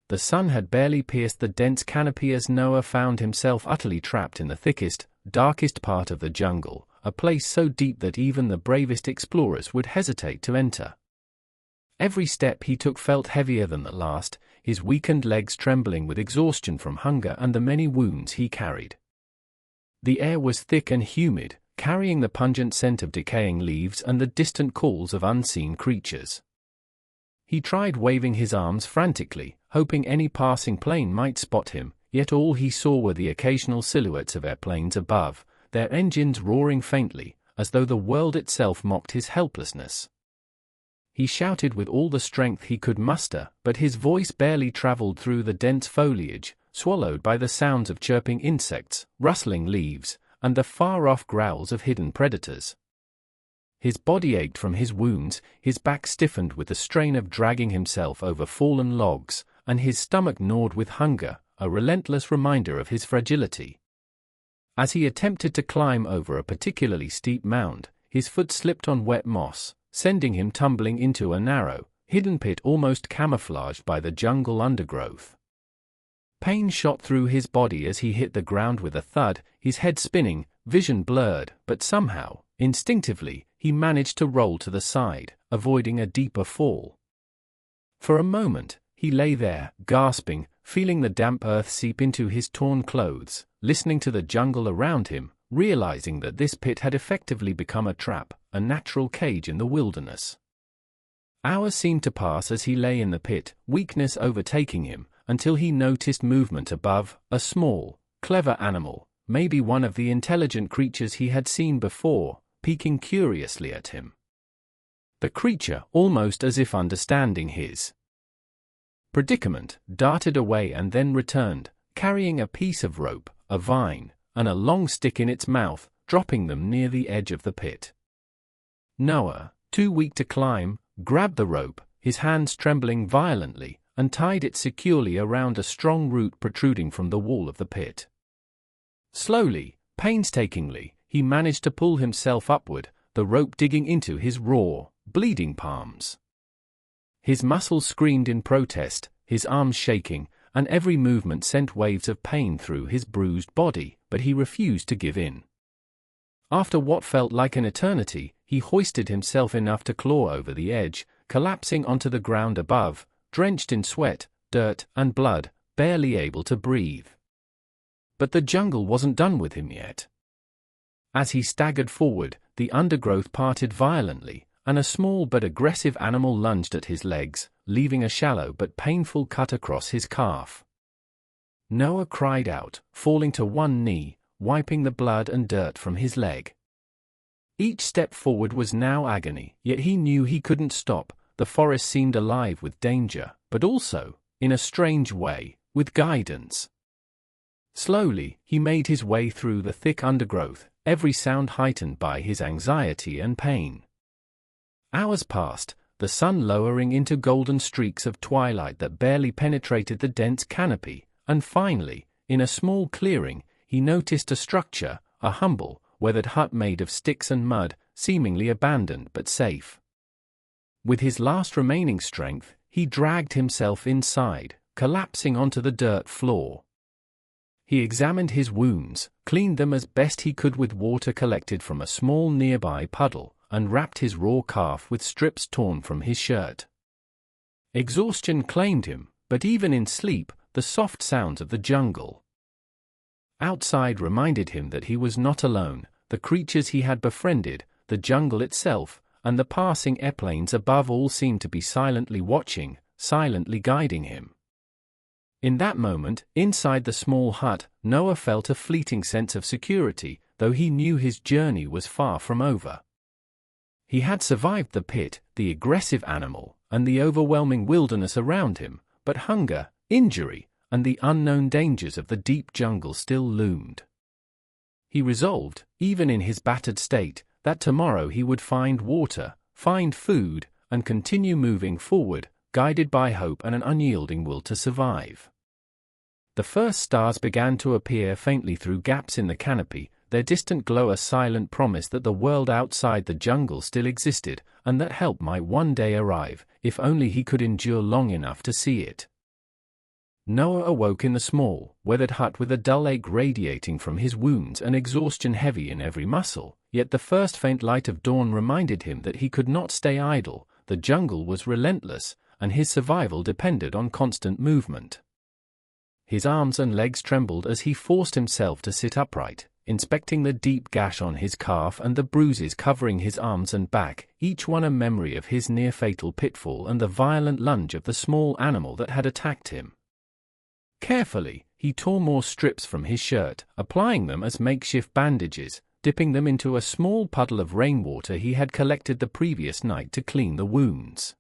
The sun had barely pierced the dense canopy as Noah found himself utterly trapped in the thickest, darkest part of the jungle, a place so deep that even the bravest explorers would hesitate to enter. Every step he took felt heavier than the last, his weakened legs trembling with exhaustion from hunger and the many wounds he carried. The air was thick and humid, carrying the pungent scent of decaying leaves and the distant calls of unseen creatures. He tried waving his arms frantically, hoping any passing plane might spot him, yet all he saw were the occasional silhouettes of airplanes above, their engines roaring faintly, as though the world itself mocked his helplessness. He shouted with all the strength he could muster, but his voice barely traveled through the dense foliage, swallowed by the sounds of chirping insects, rustling leaves, and the far-off growls of hidden predators. His body ached from his wounds, his back stiffened with the strain of dragging himself over fallen logs, and his stomach gnawed with hunger, a relentless reminder of his fragility. As he attempted to climb over a particularly steep mound, his foot slipped on wet moss, sending him tumbling into a narrow, hidden pit almost camouflaged by the jungle undergrowth. Pain shot through his body as he hit the ground with a thud, his head spinning, vision blurred, but somehow, instinctively, he managed to roll to the side, avoiding a deeper fall. For a moment, he lay there, gasping, feeling the damp earth seep into his torn clothes, listening to the jungle around him, realizing that this pit had effectively become a trap, a natural cage in the wilderness. Hours seemed to pass as he lay in the pit, weakness overtaking him, until he noticed movement above, a small, clever animal, maybe one of the intelligent creatures he had seen before, peeking curiously at him. The creature, almost as if understanding his predicament, darted away and then returned, carrying a piece of rope, a vine, and a long stick in its mouth, dropping them near the edge of the pit. Noah, too weak to climb, grabbed the rope, his hands trembling violently, and tied it securely around a strong root protruding from the wall of the pit. Slowly, painstakingly, he managed to pull himself upward, the rope digging into his raw, bleeding palms. His muscles screamed in protest, his arms shaking, and every movement sent waves of pain through his bruised body, but he refused to give in. After what felt like an eternity, he hoisted himself enough to claw over the edge, collapsing onto the ground above, drenched in sweat, dirt, and blood, barely able to breathe. But the jungle wasn't done with him yet. As he staggered forward, the undergrowth parted violently, and a small but aggressive animal lunged at his legs, leaving a shallow but painful cut across his calf. Noah cried out, falling to one knee, wiping the blood and dirt from his leg. Each step forward was now agony, yet he knew he couldn't stop. The forest seemed alive with danger, but also, in a strange way, with guidance. Slowly, he made his way through the thick undergrowth, every sound heightened by his anxiety and pain. Hours passed, the sun lowering into golden streaks of twilight that barely penetrated the dense canopy, and finally, in a small clearing, he noticed a structure, a humble, weathered hut made of sticks and mud, seemingly abandoned but safe. With his last remaining strength, he dragged himself inside, collapsing onto the dirt floor. He examined his wounds, cleaned them as best he could with water collected from a small nearby puddle, and wrapped his raw calf with strips torn from his shirt. Exhaustion claimed him, but even in sleep, the soft sounds of the jungle outside reminded him that he was not alone. The creatures he had befriended, the jungle itself, and the passing airplanes above all seemed to be silently watching, silently guiding him. In that moment, inside the small hut, Noah felt a fleeting sense of security, though he knew his journey was far from over. He had survived the pit, the aggressive animal, and the overwhelming wilderness around him, but hunger, injury, and the unknown dangers of the deep jungle still loomed. He resolved, even in his battered state, that tomorrow he would find water, find food, and continue moving forward, guided by hope and an unyielding will to survive. The first stars began to appear faintly through gaps in the canopy, their distant glow a silent promise that the world outside the jungle still existed, and that help might one day arrive, if only he could endure long enough to see it. Noah awoke in the small, weathered hut with a dull ache radiating from his wounds and exhaustion heavy in every muscle, yet the first faint light of dawn reminded him that he could not stay idle. The jungle was relentless, and his survival depended on constant movement. His arms and legs trembled as he forced himself to sit upright, inspecting the deep gash on his calf and the bruises covering his arms and back, each one a memory of his near-fatal pitfall and the violent lunge of the small animal that had attacked him. Carefully, he tore more strips from his shirt, applying them as makeshift bandages, dipping them into a small puddle of rainwater he had collected the previous night to clean the wounds.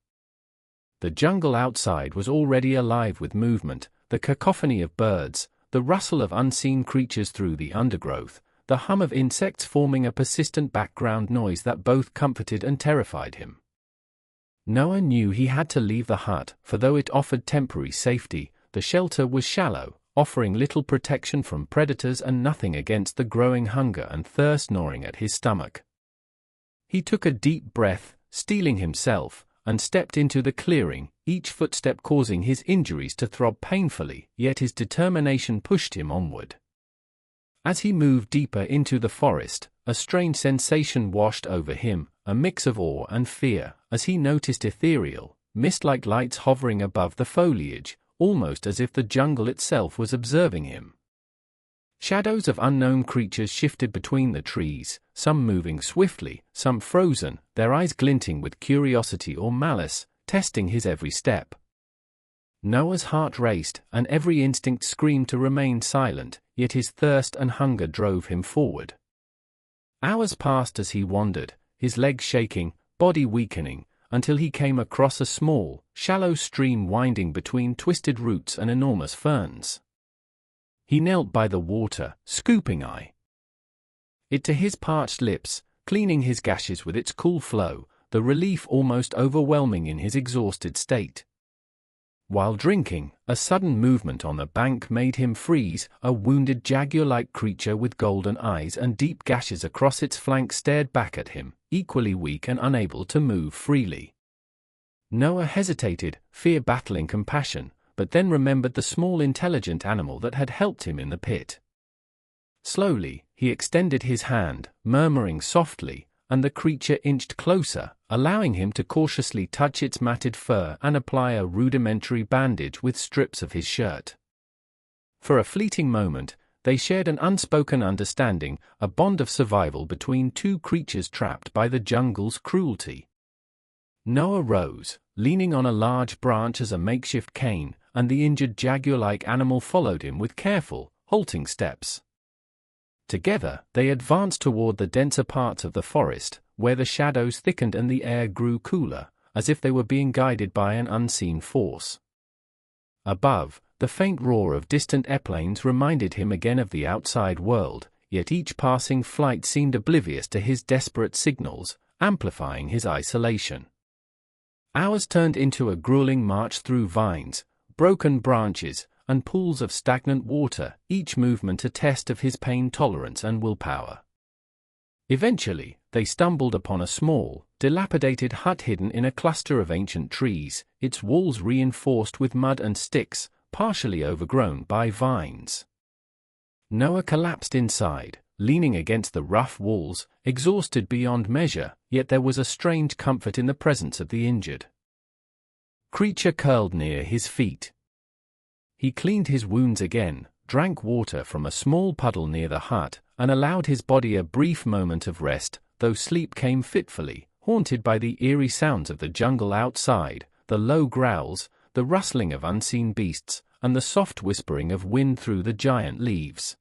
The jungle outside was already alive with movement, the cacophony of birds, the rustle of unseen creatures through the undergrowth, the hum of insects forming a persistent background noise that both comforted and terrified him. Noah knew he had to leave the hut, for though it offered temporary safety, the shelter was shallow, offering little protection from predators and nothing against the growing hunger and thirst gnawing at his stomach. He took a deep breath, steeling himself, and stepped into the clearing, each footstep causing his injuries to throb painfully, yet his determination pushed him onward. As he moved deeper into the forest, a strange sensation washed over him, a mix of awe and fear, as he noticed ethereal, mist-like lights hovering above the foliage, almost as if the jungle itself was observing him. Shadows of unknown creatures shifted between the trees, some moving swiftly, some frozen, their eyes glinting with curiosity or malice, testing his every step. Noah's heart raced, and every instinct screamed to remain silent, yet his thirst and hunger drove him forward. Hours passed as he wandered, his legs shaking, body weakening, until he came across a small, shallow stream winding between twisted roots and enormous ferns. He knelt by the water, scooping it to his parched lips, cleaning his gashes with its cool flow, the relief almost overwhelming in his exhausted state. While drinking, a sudden movement on the bank made him freeze. A wounded jaguar-like creature with golden eyes and deep gashes across its flank stared back at him, equally weak and unable to move freely. Noah hesitated, fear battling compassion, but then remembered the small intelligent animal that had helped him in the pit. Slowly, he extended his hand, murmuring softly, and the creature inched closer, allowing him to cautiously touch its matted fur and apply a rudimentary bandage with strips of his shirt. For a fleeting moment, they shared an unspoken understanding, a bond of survival between two creatures trapped by the jungle's cruelty. Noah rose, leaning on a large branch as a makeshift cane, and the injured jaguar-like animal followed him with careful, halting steps. Together, they advanced toward the denser parts of the forest, where the shadows thickened and the air grew cooler, as if they were being guided by an unseen force. Above, the faint roar of distant airplanes reminded him again of the outside world, yet each passing flight seemed oblivious to his desperate signals, amplifying his isolation. Hours turned into a grueling march through vines, broken branches, and pools of stagnant water, each movement a test of his pain tolerance and willpower. Eventually, they stumbled upon a small, dilapidated hut hidden in a cluster of ancient trees, its walls reinforced with mud and sticks, partially overgrown by vines. Noah collapsed inside, leaning against the rough walls, exhausted beyond measure, yet there was a strange comfort in the presence of the injured creature curled near his feet. He cleaned his wounds again, drank water from a small puddle near the hut, and allowed his body a brief moment of rest, though sleep came fitfully, haunted by the eerie sounds of the jungle outside, the low growls, the rustling of unseen beasts, and the soft whispering of wind through the giant leaves.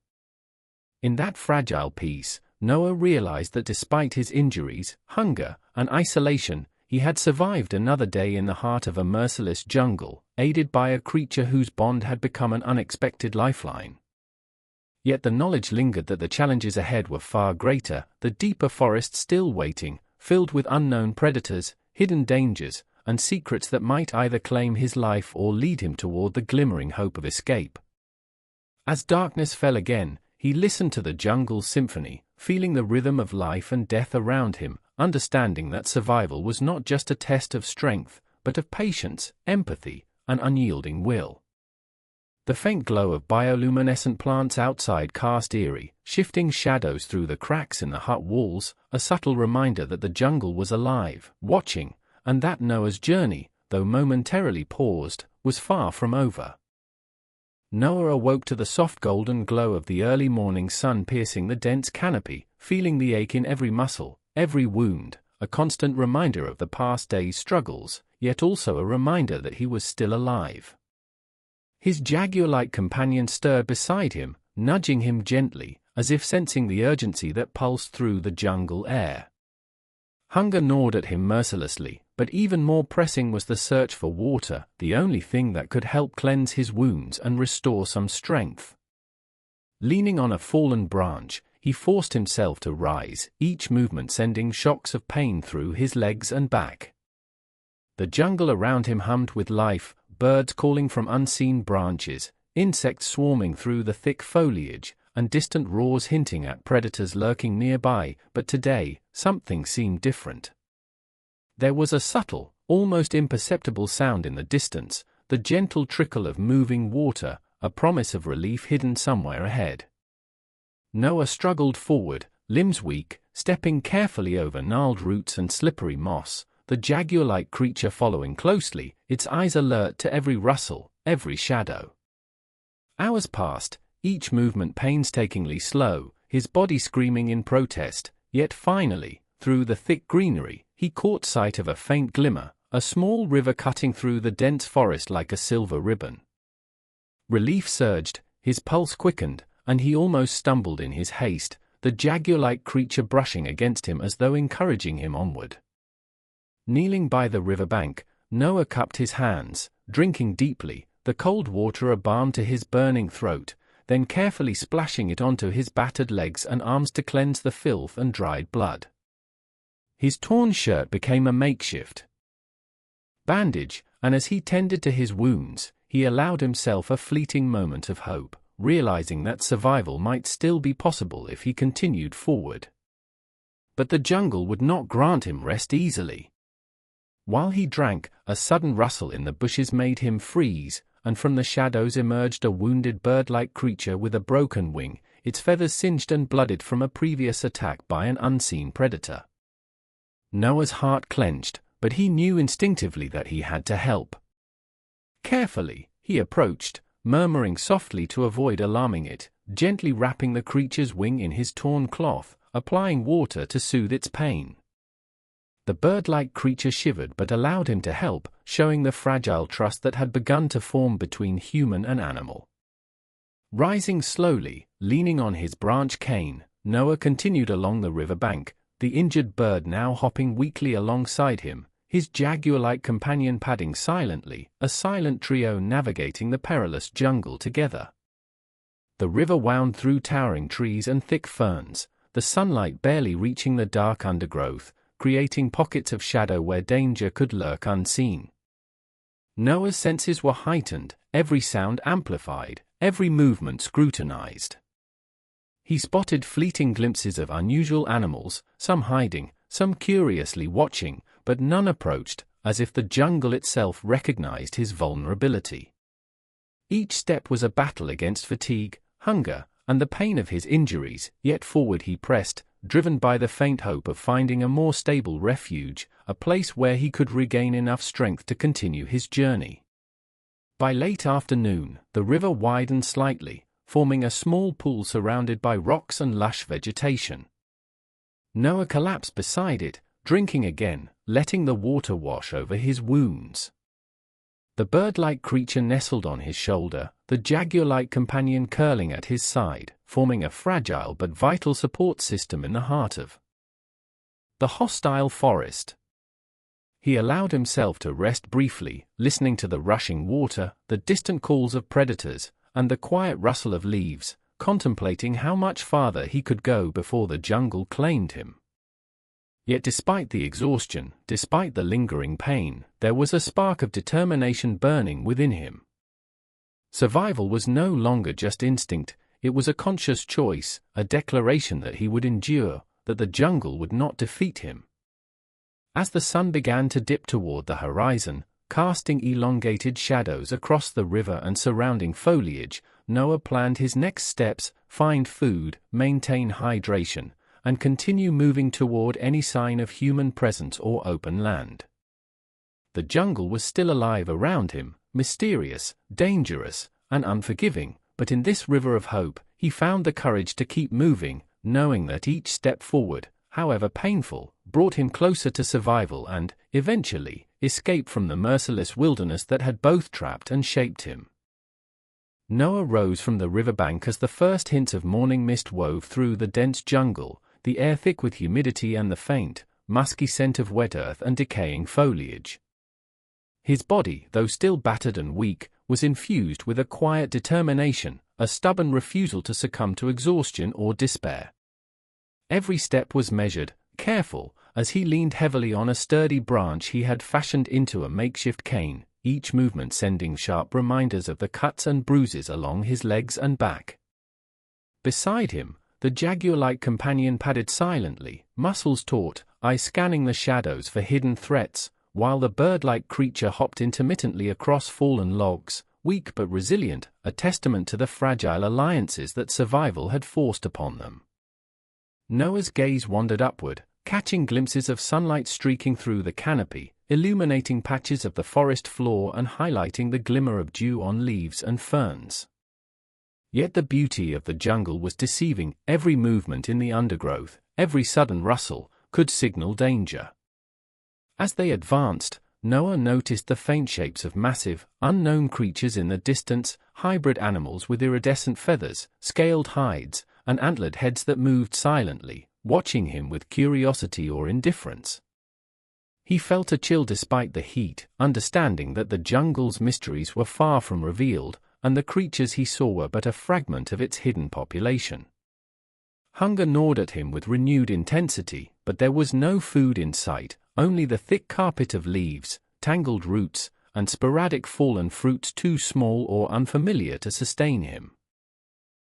In that fragile peace, Noah realized that despite his injuries, hunger, and isolation, he had survived another day in the heart of a merciless jungle, aided by a creature whose bond had become an unexpected lifeline. Yet the knowledge lingered that the challenges ahead were far greater, the deeper forest still waiting, filled with unknown predators, hidden dangers, and secrets that might either claim his life or lead him toward the glimmering hope of escape. As darkness fell again, he listened to the jungle's symphony, feeling the rhythm of life and death around him, understanding that survival was not just a test of strength, but of patience, empathy, and unyielding will. The faint glow of bioluminescent plants outside cast eerie, shifting shadows through the cracks in the hut walls, a subtle reminder that the jungle was alive, watching, and that Noah's journey, though momentarily paused, was far from over. Noah awoke to the soft golden glow of the early morning sun piercing the dense canopy, feeling the ache in every muscle, every wound, a constant reminder of the past day's struggles, yet also a reminder that he was still alive. His jaguar-like companion stirred beside him, nudging him gently, as if sensing the urgency that pulsed through the jungle air. Hunger gnawed at him mercilessly, but even more pressing was the search for water, the only thing that could help cleanse his wounds and restore some strength. Leaning on a fallen branch, he forced himself to rise, each movement sending shocks of pain through his legs and back. The jungle around him hummed with life, birds calling from unseen branches, insects swarming through the thick foliage, and distant roars hinting at predators lurking nearby, but today, something seemed different. There was a subtle, almost imperceptible sound in the distance, the gentle trickle of moving water, a promise of relief hidden somewhere ahead. Noah struggled forward, limbs weak, stepping carefully over gnarled roots and slippery moss, the jaguar-like creature following closely, its eyes alert to every rustle, every shadow. Hours passed, each movement painstakingly slow, his body screaming in protest, yet finally, through the thick greenery, he caught sight of a faint glimmer, a small river cutting through the dense forest like a silver ribbon. Relief surged, his pulse quickened, and he almost stumbled in his haste, the jaguar-like creature brushing against him as though encouraging him onward. Kneeling by the riverbank, Noah cupped his hands, drinking deeply, the cold water a balm to his burning throat, then carefully splashing it onto his battered legs and arms to cleanse the filth and dried blood. His torn shirt became a makeshift bandage, and as he tended to his wounds, he allowed himself a fleeting moment of hope, realizing that survival might still be possible if he continued forward. But the jungle would not grant him rest easily. While he drank, a sudden rustle in the bushes made him freeze, and from the shadows emerged a wounded bird-like creature with a broken wing, its feathers singed and blooded from a previous attack by an unseen predator. Noah's heart clenched, but he knew instinctively that he had to help. Carefully, he approached, murmuring softly to avoid alarming it, gently wrapping the creature's wing in his torn cloth, applying water to soothe its pain. The bird-like creature shivered but allowed him to help, showing the fragile trust that had begun to form between human and animal. Rising slowly, leaning on his branch cane, Noah continued along the riverbank, the injured bird now hopping weakly alongside him, his jaguar-like companion padding silently, a silent trio navigating the perilous jungle together. The river wound through towering trees and thick ferns, the sunlight barely reaching the dark undergrowth, creating pockets of shadow where danger could lurk unseen. Noah's senses were heightened, every sound amplified, every movement scrutinized. He spotted fleeting glimpses of unusual animals, some hiding, some curiously watching, but none approached, as if the jungle itself recognized his vulnerability. Each step was a battle against fatigue, hunger, and the pain of his injuries, yet forward he pressed, driven by the faint hope of finding a more stable refuge, a place where he could regain enough strength to continue his journey. By late afternoon, the river widened slightly, forming a small pool surrounded by rocks and lush vegetation. Noah collapsed beside it, drinking again, letting the water wash over his wounds. The bird-like creature nestled on his shoulder, the jaguar-like companion curling at his side, forming a fragile but vital support system in the heart of the hostile forest. He allowed himself to rest briefly, listening to the rushing water, the distant calls of predators, and the quiet rustle of leaves, contemplating how much farther he could go before the jungle claimed him. Yet despite the exhaustion, despite the lingering pain, there was a spark of determination burning within him. Survival was no longer just instinct, it was a conscious choice, a declaration that he would endure, that the jungle would not defeat him. As the sun began to dip toward the horizon, casting elongated shadows across the river and surrounding foliage. Noah planned his next steps: find food, maintain hydration, and continue moving toward any sign of human presence or open land. The jungle was still alive around him, mysterious, dangerous, and unforgiving, but in this river of hope, he found the courage to keep moving, knowing that each step forward, however painful, brought him closer to survival and, eventually, escape from the merciless wilderness that had both trapped and shaped him. Noah rose from the riverbank as the first hints of morning mist wove through the dense jungle, the air thick with humidity and the faint, musky scent of wet earth and decaying foliage. His body, though still battered and weak, was infused with a quiet determination, a stubborn refusal to succumb to exhaustion or despair. Every step was measured, careful, as he leaned heavily on a sturdy branch he had fashioned into a makeshift cane, each movement sending sharp reminders of the cuts and bruises along his legs and back. Beside him, the jaguar-like companion padded silently, muscles taut, eyes scanning the shadows for hidden threats, while the bird-like creature hopped intermittently across fallen logs, weak but resilient, a testament to the fragile alliances that survival had forced upon them. Noah's gaze wandered upward, catching glimpses of sunlight streaking through the canopy, illuminating patches of the forest floor and highlighting the glimmer of dew on leaves and ferns. Yet the beauty of the jungle was deceiving. Every movement in the undergrowth, every sudden rustle, could signal danger. As they advanced, Noah noticed the faint shapes of massive, unknown creatures in the distance, hybrid animals with iridescent feathers, scaled hides, and antlered heads that moved silently, watching him with curiosity or indifference. He felt a chill despite the heat, understanding that the jungle's mysteries were far from revealed, and the creatures he saw were but a fragment of its hidden population. Hunger gnawed at him with renewed intensity, but there was no food in sight, only the thick carpet of leaves, tangled roots, and sporadic fallen fruits too small or unfamiliar to sustain him.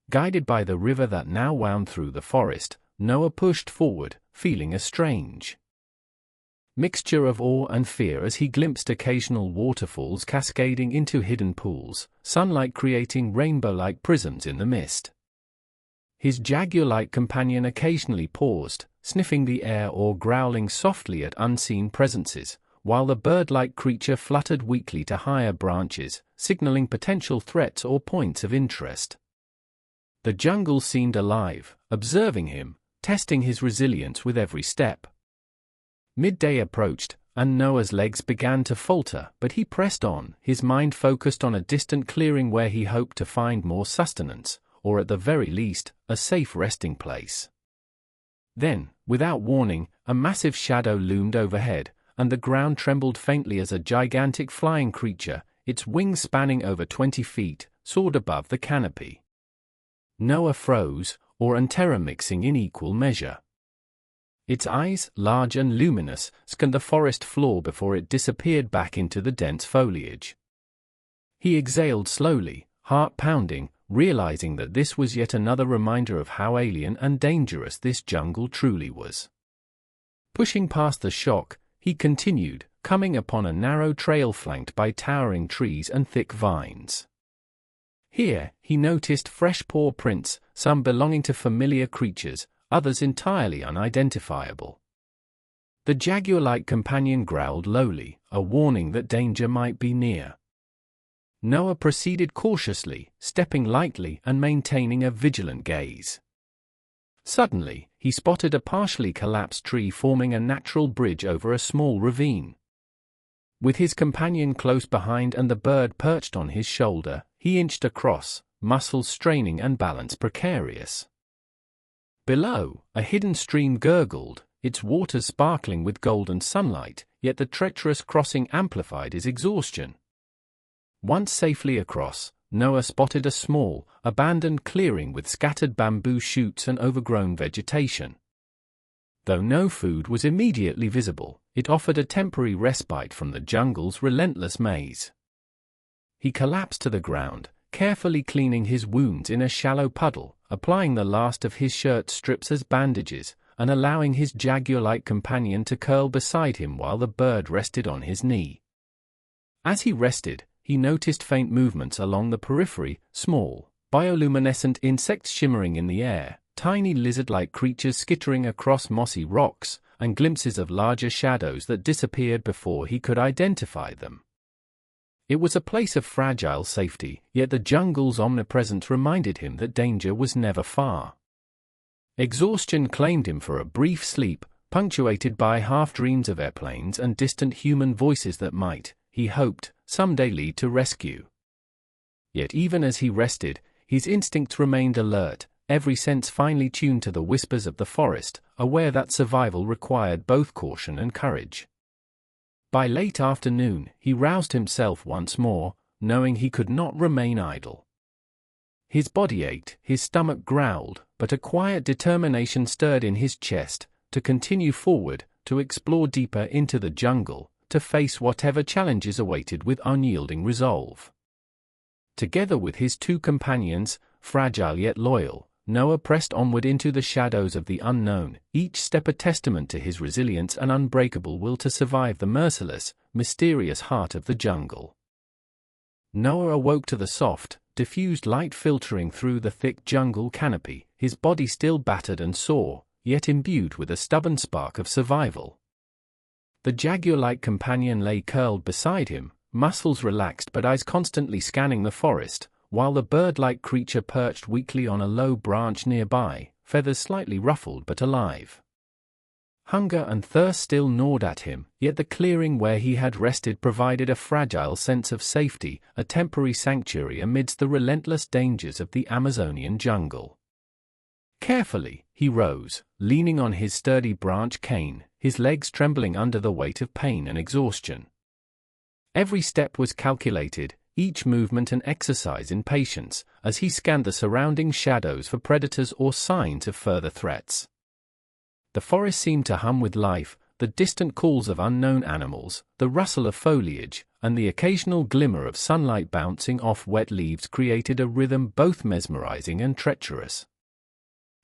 Guided by the river that now wound through the forest, Noah pushed forward, feeling a strange mixture of awe and fear as he glimpsed occasional waterfalls cascading into hidden pools, sunlight creating rainbow-like prisms in the mist. His jaguar-like companion occasionally paused, sniffing the air or growling softly at unseen presences, while the bird-like creature fluttered weakly to higher branches, signaling potential threats or points of interest. The jungle seemed alive, observing him, testing his resilience with every step. Midday approached, and Noah's legs began to falter, but he pressed on, his mind focused on a distant clearing where he hoped to find more sustenance, or at the very least, a safe resting place. Then, without warning, a massive shadow loomed overhead, and the ground trembled faintly as a gigantic flying creature, its wings spanning over 20 feet, soared above the canopy. Noah froze, awe and terror mixing in equal measure. Its eyes, large and luminous, scanned the forest floor before it disappeared back into the dense foliage. He exhaled slowly, heart pounding, realizing that this was yet another reminder of how alien and dangerous this jungle truly was. Pushing past the shock, he continued, coming upon a narrow trail flanked by towering trees and thick vines. Here, he noticed fresh paw prints, some belonging to familiar creatures, others entirely unidentifiable. The jaguar-like companion growled lowly, a warning that danger might be near. Noah proceeded cautiously, stepping lightly and maintaining a vigilant gaze. Suddenly, he spotted a partially collapsed tree forming a natural bridge over a small ravine. With his companion close behind and the bird perched on his shoulder, he inched across, muscles straining and balance precarious. Below, a hidden stream gurgled, its waters sparkling with golden sunlight, yet the treacherous crossing amplified his exhaustion. Once safely across, Noah spotted a small, abandoned clearing with scattered bamboo shoots and overgrown vegetation. Though no food was immediately visible, it offered a temporary respite from the jungle's relentless maze. He collapsed to the ground, carefully cleaning his wounds in a shallow puddle, applying the last of his shirt strips as bandages, and allowing his jaguar-like companion to curl beside him while the bird rested on his knee. As he rested, he noticed faint movements along the periphery, small, bioluminescent insects shimmering in the air, tiny lizard-like creatures skittering across mossy rocks, and glimpses of larger shadows that disappeared before he could identify them. It was a place of fragile safety, yet the jungle's omnipresence reminded him that danger was never far. Exhaustion claimed him for a brief sleep, punctuated by half-dreams of airplanes and distant human voices that might, he hoped, someday lead to rescue. Yet even as he rested, his instincts remained alert, every sense finely tuned to the whispers of the forest, aware that survival required both caution and courage. By late afternoon, he roused himself once more, knowing he could not remain idle. His body ached, his stomach growled, but a quiet determination stirred in his chest, to continue forward, to explore deeper into the jungle, to face whatever challenges awaited with unyielding resolve. Together with his two companions, fragile yet loyal, Noah pressed onward into the shadows of the unknown, each step a testament to his resilience and unbreakable will to survive the merciless, mysterious heart of the jungle. Noah awoke to the soft, diffused light filtering through the thick jungle canopy, his body still battered and sore, yet imbued with a stubborn spark of survival. The jaguar-like companion lay curled beside him, muscles relaxed but eyes constantly scanning the forest, while the bird-like creature perched weakly on a low branch nearby, feathers slightly ruffled but alive. Hunger and thirst still gnawed at him, yet the clearing where he had rested provided a fragile sense of safety, a temporary sanctuary amidst the relentless dangers of the Amazonian jungle. Carefully, he rose, leaning on his sturdy branch cane, his legs trembling under the weight of pain and exhaustion. Every step was calculated, each movement an exercise in patience, as he scanned the surrounding shadows for predators or signs of further threats. The forest seemed to hum with life, the distant calls of unknown animals, the rustle of foliage, and the occasional glimmer of sunlight bouncing off wet leaves created a rhythm both mesmerizing and treacherous.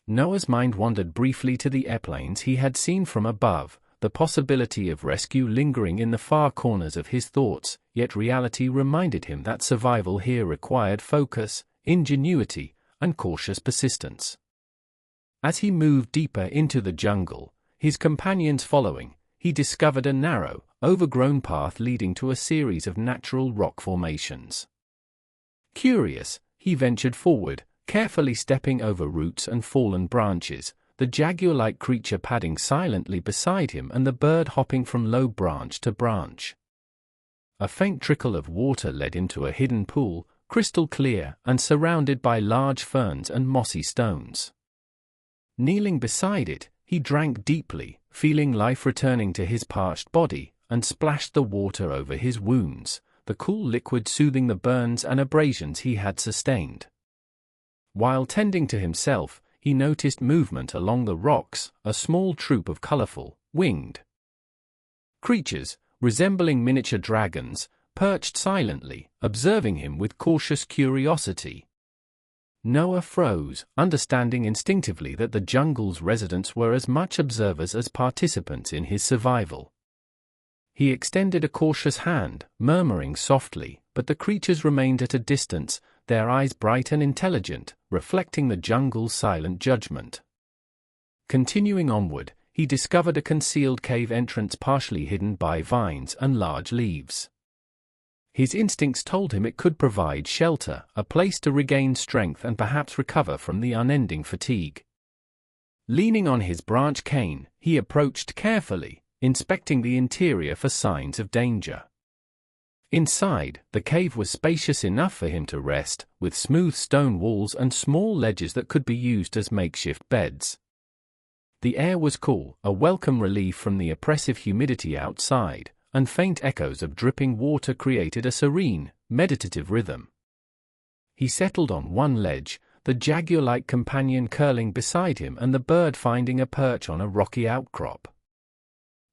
Noah's mind wandered briefly to the airplanes he had seen from above, the possibility of rescue lingering in the far corners of his thoughts, yet reality reminded him that survival here required focus, ingenuity, and cautious persistence. As he moved deeper into the jungle, his companions following, he discovered a narrow, overgrown path leading to a series of natural rock formations. Curious, he ventured forward, carefully stepping over roots and fallen branches, the jaguar-like creature padding silently beside him and the bird hopping from low branch to branch. A faint trickle of water led into a hidden pool, crystal clear and surrounded by large ferns and mossy stones. Kneeling beside it, he drank deeply, feeling life returning to his parched body, and splashed the water over his wounds, the cool liquid soothing the burns and abrasions he had sustained. While tending to himself, he noticed movement along the rocks, a small troop of colorful, winged creatures, resembling miniature dragons, perched silently, observing him with cautious curiosity. Noah froze, understanding instinctively that the jungle's residents were as much observers as participants in his survival. He extended a cautious hand, murmuring softly, but the creatures remained at a distance, their eyes bright and intelligent, reflecting the jungle's silent judgment. Continuing onward, he discovered a concealed cave entrance partially hidden by vines and large leaves. His instincts told him it could provide shelter, a place to regain strength and perhaps recover from the unending fatigue. Leaning on his branch cane, he approached carefully, inspecting the interior for signs of danger. Inside, the cave was spacious enough for him to rest, with smooth stone walls and small ledges that could be used as makeshift beds. The air was cool, a welcome relief from the oppressive humidity outside, and faint echoes of dripping water created a serene, meditative rhythm. He settled on one ledge, the jaguar-like companion curling beside him and the bird finding a perch on a rocky outcrop.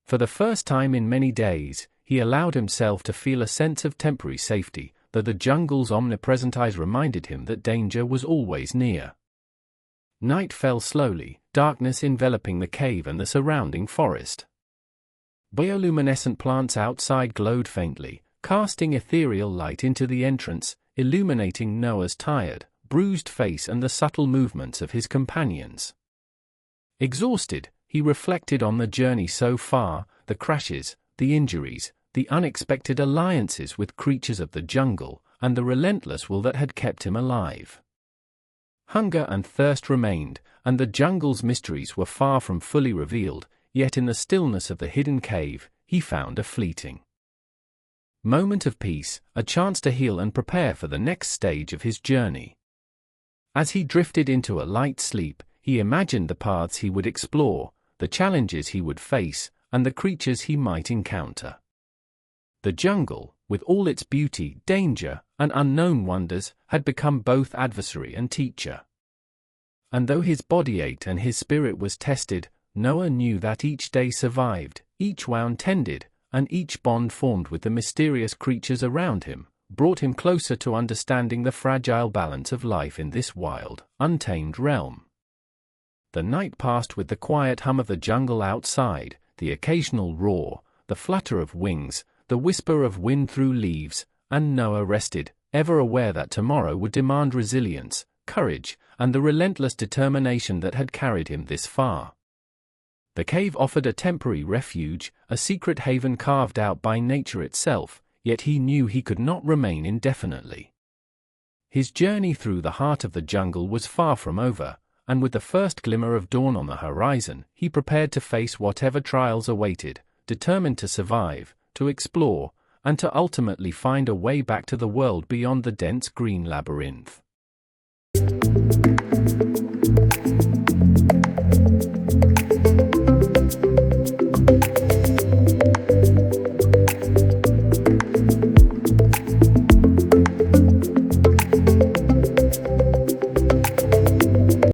For the first time in many days, he allowed himself to feel a sense of temporary safety, though the jungle's omnipresent eyes reminded him that danger was always near. Night fell slowly, darkness enveloping the cave and the surrounding forest. Bioluminescent plants outside glowed faintly, casting ethereal light into the entrance, illuminating Noah's tired, bruised face and the subtle movements of his companions. Exhausted, he reflected on the journey so far, the crashes, the injuries, the unexpected alliances with creatures of the jungle, and the relentless will that had kept him alive. Hunger and thirst remained, and the jungle's mysteries were far from fully revealed, yet in the stillness of the hidden cave, he found a fleeting moment of peace, a chance to heal and prepare for the next stage of his journey. As he drifted into a light sleep, he imagined the paths he would explore, the challenges he would face, and the creatures he might encounter. The jungle, with all its beauty, danger, and unknown wonders, had become both adversary and teacher. And though his body ached and his spirit was tested, Noah knew that each day survived, each wound tended, and each bond formed with the mysterious creatures around him, brought him closer to understanding the fragile balance of life in this wild, untamed realm. The night passed with the quiet hum of the jungle outside, the occasional roar, the flutter of wings, the whisper of wind through leaves, and Noah rested, ever aware that tomorrow would demand resilience, courage, and the relentless determination that had carried him this far. The cave offered a temporary refuge, a secret haven carved out by nature itself, yet he knew he could not remain indefinitely. His journey through the heart of the jungle was far from over, and with the first glimmer of dawn on the horizon, he prepared to face whatever trials awaited, determined to survive, to explore, and to ultimately find a way back to the world beyond the dense green labyrinth.